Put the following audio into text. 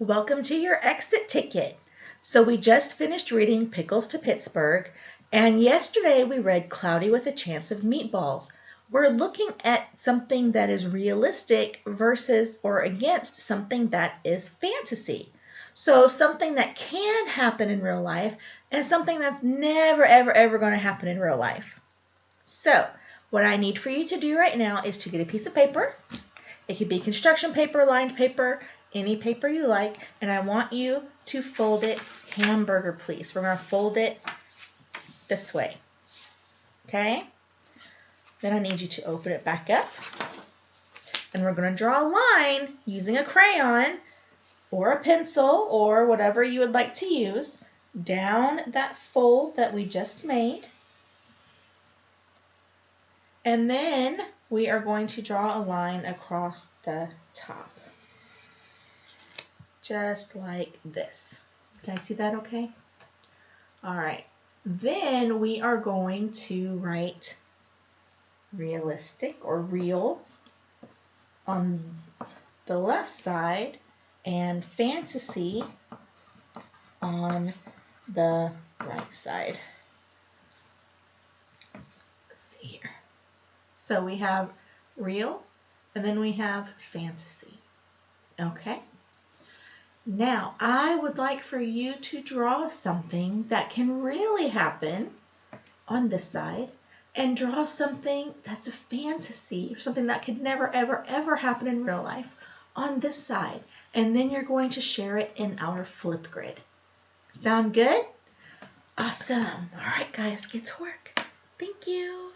Welcome to your exit ticket. So we just finished reading Pickles to Pittsburgh, and yesterday we read Cloudy with a Chance of Meatballs. We're looking at something that is realistic versus or against something that is fantasy. So something that can happen in real life and something that's never, ever, ever going to happen in real life. So what I need for you to do right now is to get a piece of paper. It could be construction paper, lined paper, any paper you like, and I want you to fold it hamburger, please. We're going to fold it this way, okay? Then I need you to open it back up, and we're going to draw a line using a crayon or a pencil or whatever you would like to use down that fold that we just made. And then we are going to draw a line across the top. Just like this. Can I see that okay? All right. Then we are going to write realistic or real on the left side and fantasy on the right side. Let's see here. So we have real and then we have fantasy. Okay? Now, I would like for you to draw something that can really happen on this side and draw something that's a fantasy or something that could never, ever, ever happen in real life on this side. And then you're going to share it in our flip grid. Sound good? Awesome. All right, guys, get to work. Thank you.